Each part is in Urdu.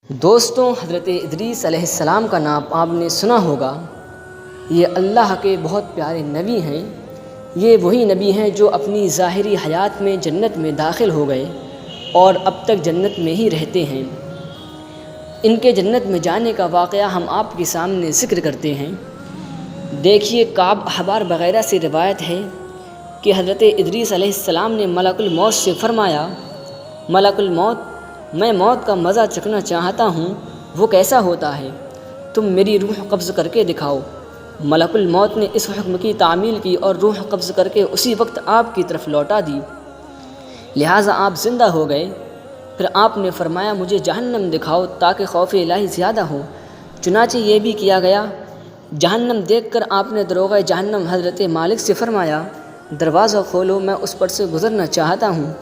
دوستوں، حضرت ادریس علیہ السلام کا نام آپ نے سنا ہوگا۔ یہ اللہ کے بہت پیارے نبی ہیں۔ یہ وہی نبی ہیں جو اپنی ظاہری حیات میں جنت میں داخل ہو گئے اور اب تک جنت میں ہی رہتے ہیں۔ ان کے جنت میں جانے کا واقعہ ہم آپ کے سامنے ذکر کرتے ہیں۔ دیکھیے، کعب احبار وغیرہ سے روایت ہے کہ حضرت ادریس علیہ السلام نے ملک الموت سے فرمایا، ملک الموت، میں موت کا مزہ چکھنا چاہتا ہوں، وہ کیسا ہوتا ہے؟ تم میری روح قبض کر کے دکھاؤ۔ ملک الموت نے اس حکم کی تعمیل کی اور روح قبض کر کے اسی وقت آپ کی طرف لوٹا دی، لہٰذا آپ زندہ ہو گئے۔ پھر آپ نے فرمایا، مجھے جہنم دکھاؤ تاکہ خوف الہی زیادہ ہو۔ چنانچہ یہ بھی کیا گیا۔ جہنم دیکھ کر آپ نے دروغہ جہنم حضرت مالک سے فرمایا، دروازہ کھولو، میں اس پر سے گزرنا چاہتا ہوں۔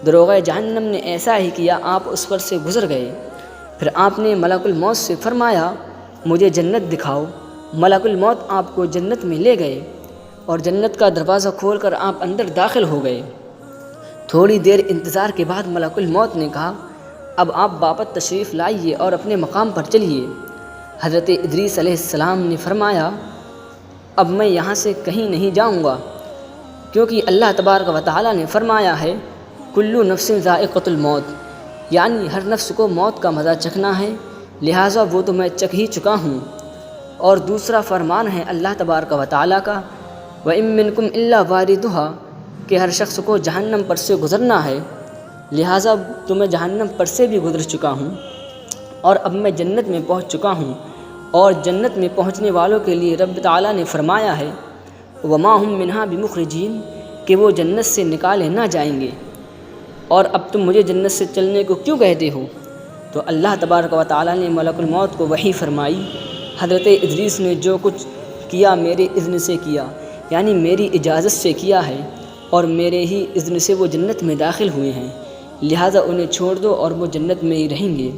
دروغہ جہنم نے ایسا ہی کیا، آپ اس پر سے گزر گئے۔ پھر آپ نے ملک الموت سے فرمایا، مجھے جنت دکھاؤ۔ ملک الموت آپ کو جنت میں لے گئے اور جنت کا دروازہ کھول کر آپ اندر داخل ہو گئے۔ تھوڑی دیر انتظار کے بعد ملک الموت نے کہا، اب آپ واپس تشریف لائیے اور اپنے مقام پر چلیے۔ حضرت ادریس علیہ السلام نے فرمایا، اب میں یہاں سے کہیں نہیں جاؤں گا، کیونکہ اللہ تبارک و تعالیٰ نے فرمایا ہے، کل نفس ذائقۃ الموت، یعنی ہر نفس کو موت کا مزہ چکھنا ہے، لہٰذا وہ تو میں چکھ ہی چکا ہوں۔ اور دوسرا فرمان ہے اللہ تبارک و تعالیٰ کا، وَإِن مِّنكُمْ إِلَّا وَارِدُهَا، کہ ہر شخص کو جہنم پر سے گزرنا ہے، لہٰذا تو میں جہنم پر سے بھی گزر چکا ہوں اور اب میں جنت میں پہنچ چکا ہوں۔ اور جنت میں پہنچنے والوں کے لیے رب تعالیٰ نے فرمایا ہے، وَمَا هُم مِّنْهَا بِمُخْرَجِينَ، کہ وہ جنت سے نکالے نہ جائیں گے۔ اور اب تم مجھے جنت سے چلنے کو کیوں کہتے ہو؟ تو اللہ تبارک و تعالیٰ نے ملک الموت کو وحی فرمائی، حضرت ادریس نے جو کچھ کیا میرے اذن سے کیا، یعنی میری اجازت سے کیا ہے، اور میرے ہی اذن سے وہ جنت میں داخل ہوئے ہیں، لہٰذا انہیں چھوڑ دو اور وہ جنت میں ہی رہیں گے۔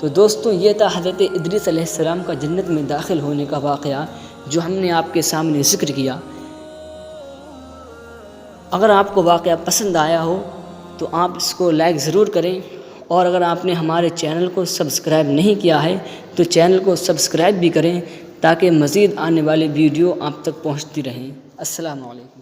تو دوستوں، یہ تھا حضرت ادریس علیہ السلام کا جنت میں داخل ہونے کا واقعہ جو ہم نے آپ کے سامنے ذکر کیا۔ اگر آپ کو واقعہ پسند آیا ہو تو آپ اس کو لائک ضرور کریں، اور اگر آپ نے ہمارے چینل کو سبسکرائب نہیں کیا ہے تو چینل کو سبسکرائب بھی کریں تاکہ مزید آنے والے ویڈیو آپ تک پہنچتی رہیں۔ السلام علیکم۔